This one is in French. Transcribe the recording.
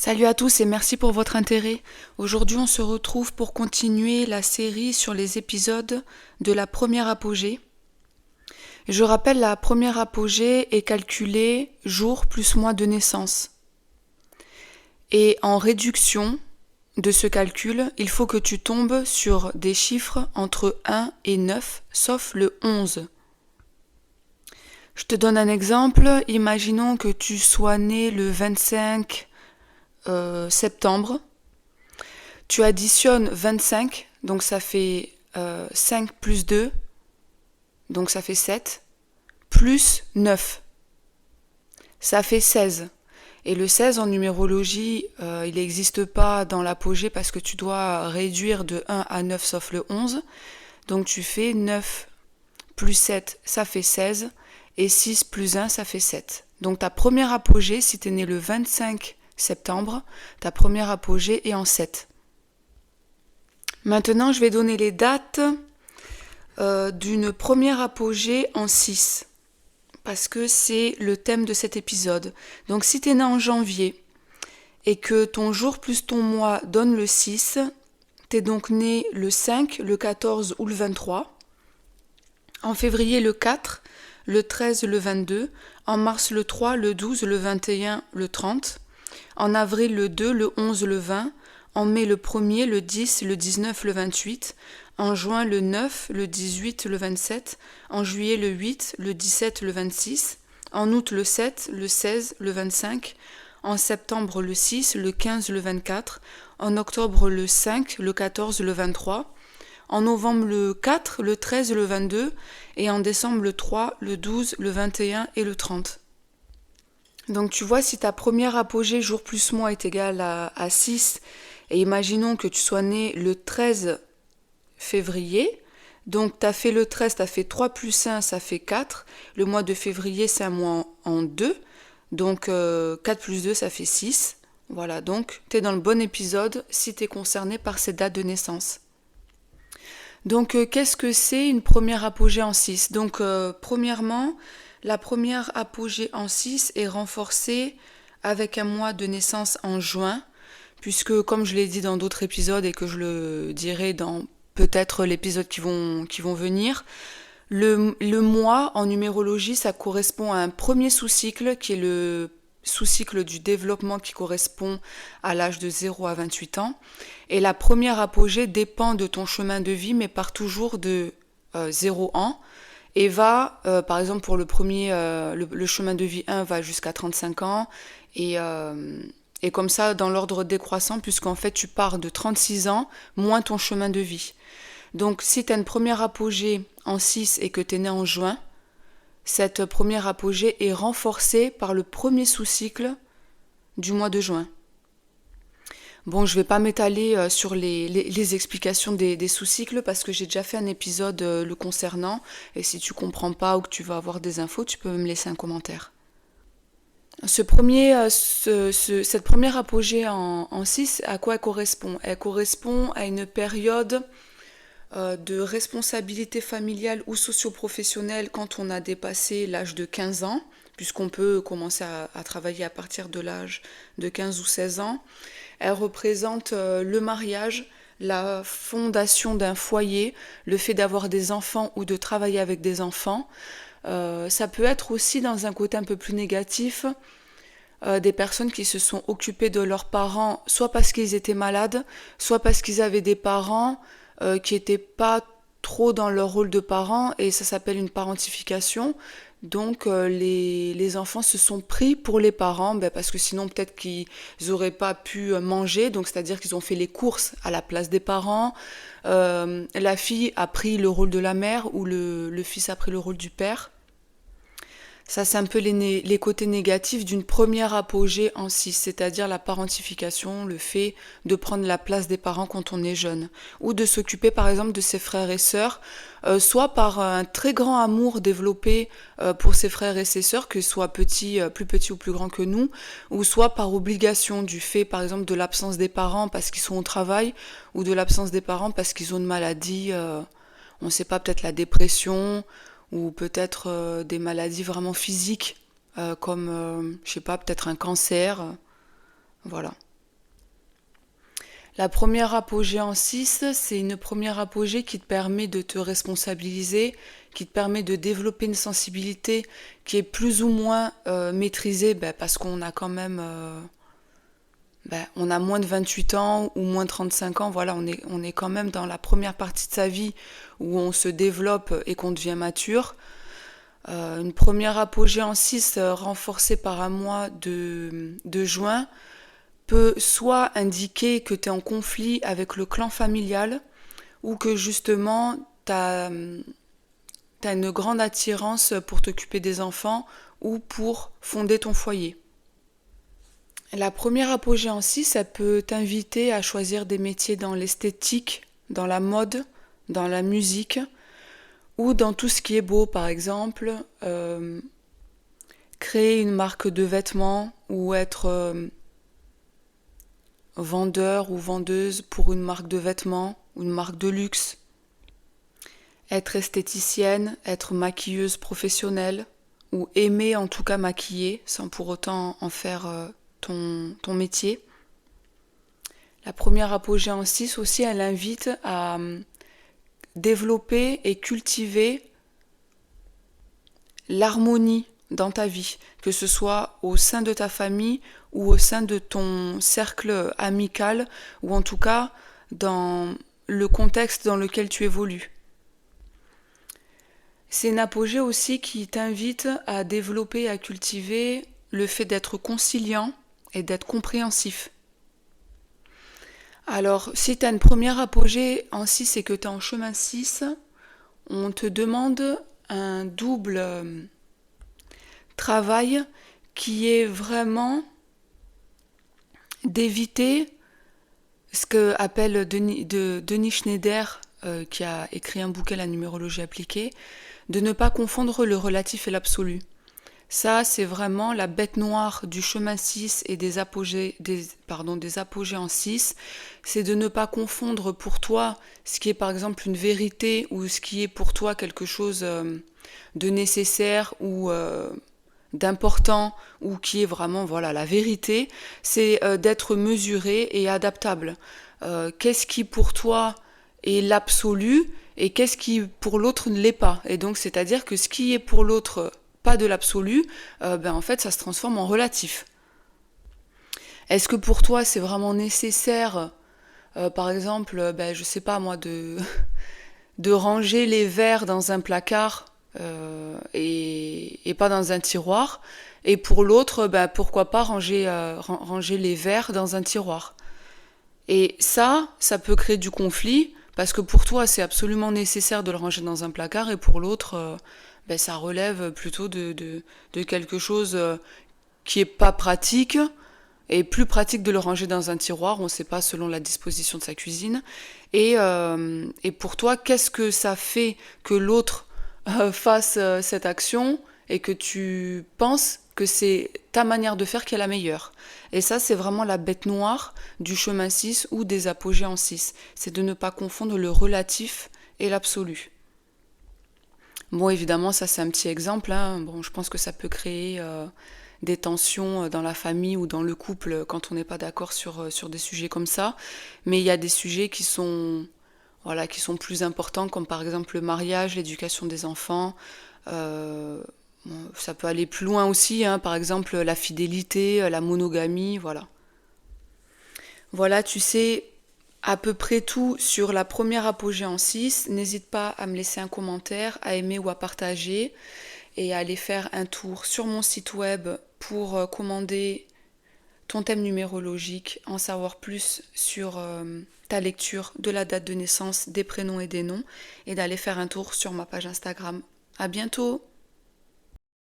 Salut à tous et merci pour votre intérêt. Aujourd'hui, on se retrouve pour continuer la série sur les épisodes de la première apogée. Je rappelle, la première apogée est calculée jour plus mois de naissance. Et en réduction de ce calcul, il faut que tu tombes sur des chiffres entre 1 et 9, sauf le 11. Je te donne un exemple. Imaginons que tu sois né le 25 septembre. Tu additionnes 25, donc ça fait 5 plus 2, donc ça fait 7, plus 9, ça fait 16. Et le 16 en numérologie, il n'existe pas dans l'apogée parce que tu dois réduire de 1 à 9 sauf le 11. Donc tu fais 9 plus 7, ça fait 16, et 6 plus 1, ça fait 7. Donc ta première apogée, si tu es né le 25 septembre, ta première apogée est en 7. Maintenant, je vais donner les dates d'une première apogée en 6, parce que c'est le thème de cet épisode. Donc si tu es né en janvier et que ton jour plus ton mois donne le 6, tu es donc né le 5, le 14 ou le 23. En février, le 4, le 13, le 22. En mars, le 3, le 12, le 21, le 30. En avril, le 2, le 11, le 20. En mai, le 1er, le 10, le 19, le 28. En juin, le 9, le 18, le 27. En juillet, le 8, le 17, le 26. En août, le 7, le 16, le 25. En septembre, le 6, le 15, le 24. En octobre, le 5, le 14, le 23. En novembre, le 4, le 13, le 22. Et en décembre, le 3, le 12, le 21 et le 30. Donc tu vois, si ta première apogée jour plus mois est égale à 6, et imaginons que tu sois né le 13 février, donc tu as fait le 13, tu as fait 3 plus 1, ça fait 4. Le mois de février, c'est un mois en 2, donc 4 plus 2, ça fait 6. Voilà, donc tu es dans le bon épisode si tu es concerné par cette date de naissance. Donc qu'est-ce que c'est une première apogée en 6 ? Donc premièrement, la première apogée en 6 est renforcée avec un mois de naissance en juin, puisque comme je l'ai dit dans d'autres épisodes et que je le dirai dans peut-être l'épisode qui vont venir, le mois en numérologie, ça correspond à un premier sous-cycle qui est le sous-cycle du développement qui correspond à l'âge de 0 à 28 ans. Et la première apogée dépend de ton chemin de vie, mais part toujours de 0 ans. Et va, par exemple pour le premier, le chemin de vie 1 va jusqu'à 35 ans. Et comme ça, dans l'ordre décroissant, puisqu'en fait tu pars de 36 ans, moins ton chemin de vie. Donc si tu as une première apogée en 6 et que tu es né en juin, cette première apogée est renforcée par le premier sous-cycle du mois de juin. Bon, je ne vais pas m'étaler sur les explications des sous-cycles parce que j'ai déjà fait un épisode le concernant. Et si tu ne comprends pas ou que tu vas avoir des infos, tu peux me laisser un commentaire. Cette première apogée en 6, à quoi elle correspond ? Elle correspond à une période de responsabilité familiale ou socio-professionnelle quand on a dépassé l'âge de 15 ans, puisqu'on peut commencer à travailler à partir de l'âge de 15 ou 16 ans. Elle représente le mariage, la fondation d'un foyer, le fait d'avoir des enfants ou de travailler avec des enfants. Ça peut être aussi dans un côté un peu plus négatif, des personnes qui se sont occupées de leurs parents, soit parce qu'ils étaient malades, soit parce qu'ils avaient des parents qui n'étaient pas trop dans leur rôle de parents, et ça s'appelle une parentification. Donc les enfants se sont pris pour les parents, parce que sinon peut-être qu'ils n'auraient pas pu manger, donc c'est-à-dire qu'ils ont fait les courses à la place des parents. La fille a pris le rôle de la mère ou le fils a pris le rôle du père. Ça, c'est un peu les côtés négatifs d'une première apogée en 6, c'est-à-dire la parentification, le fait de prendre la place des parents quand on est jeune, ou de s'occuper par exemple de ses frères et sœurs, soit par un très grand amour développé pour ses frères et ses sœurs, qu'ils soient plus petits ou plus grands que nous, ou soit par obligation du fait par exemple de l'absence des parents parce qu'ils sont au travail, ou de l'absence des parents parce qu'ils ont une maladie, on ne sait pas, peut-être la dépression, ou peut-être des maladies vraiment physiques, comme, je sais pas, peut-être un cancer, voilà. La première apogée en 6, c'est une première apogée qui te permet de te responsabiliser, qui te permet de développer une sensibilité qui est plus ou moins maîtrisée, parce qu'on a quand même on a moins de 28 ans ou moins de 35 ans, voilà, on est quand même dans la première partie de sa vie où on se développe et qu'on devient mature. Une première apogée en 6 renforcée par un mois de juin peut soit indiquer que tu es en conflit avec le clan familial ou que justement tu as une grande attirance pour t'occuper des enfants ou pour fonder ton foyer. La première apogée en 6, elle peut t'inviter à choisir des métiers dans l'esthétique, dans la mode, dans la musique ou dans tout ce qui est beau, par exemple, créer une marque de vêtements ou être vendeur ou vendeuse pour une marque de vêtements ou une marque de luxe, être esthéticienne, être maquilleuse professionnelle ou aimer en tout cas maquiller sans pour autant en faire ton métier. La première apogée en 6 aussi, elle invite à développer et cultiver l'harmonie dans ta vie, que ce soit au sein de ta famille ou au sein de ton cercle amical, ou en tout cas dans le contexte dans lequel tu évolues. C'est une apogée aussi qui t'invite à développer, à cultiver le fait d'être conciliant et d'être compréhensif. Alors, si tu as une première apogée en 6 et que tu es en chemin 6, on te demande un double travail qui est vraiment d'éviter ce que appelle Denis Schneider, qui a écrit un bouquin, La numérologie appliquée, de ne pas confondre le relatif et l'absolu. Ça, c'est vraiment la bête noire du chemin 6 et des apogées en 6. C'est de ne pas confondre pour toi ce qui est par exemple une vérité ou ce qui est pour toi quelque chose de nécessaire ou d'important ou qui est vraiment la vérité. C'est d'être mesuré et adaptable. Qu'est-ce qui pour toi est l'absolu et qu'est-ce qui pour l'autre ne l'est pas. Et donc c'est-à-dire que ce qui est pour l'autre pas de l'absolu, en fait ça se transforme en relatif. Est-ce que pour toi c'est vraiment nécessaire, par exemple, je sais pas moi, de ranger les verres dans un placard et pas dans un tiroir, et pour l'autre, pourquoi pas ranger les verres dans un tiroir. Et ça peut créer du conflit, parce que pour toi c'est absolument nécessaire de le ranger dans un placard, et pour l'autre ça relève plutôt de quelque chose qui est pas pratique, et plus pratique de le ranger dans un tiroir, on ne sait pas selon la disposition de sa cuisine. Et pour toi, qu'est-ce que ça fait que l'autre fasse cette action et que tu penses que c'est ta manière de faire qui est la meilleure. Et ça, c'est vraiment la bête noire du chemin 6 ou des apogées en 6. C'est de ne pas confondre le relatif et l'absolu. Bon, évidemment, ça c'est un petit exemple. Bon, je pense que ça peut créer des tensions dans la famille ou dans le couple quand on n'est pas d'accord sur des sujets comme ça. Mais il y a des sujets qui sont plus importants, comme par exemple le mariage, l'éducation des enfants. Ça peut aller plus loin aussi, par exemple la fidélité, la monogamie, voilà. Voilà, tu sais à peu près tout sur la première apogée en 6. N'hésite pas à me laisser un commentaire, à aimer ou à partager, et à aller faire un tour sur mon site web pour commander ton thème numérologique, en savoir plus sur ta lecture de la date de naissance, des prénoms et des noms, et d'aller faire un tour sur ma page Instagram. À bientôt!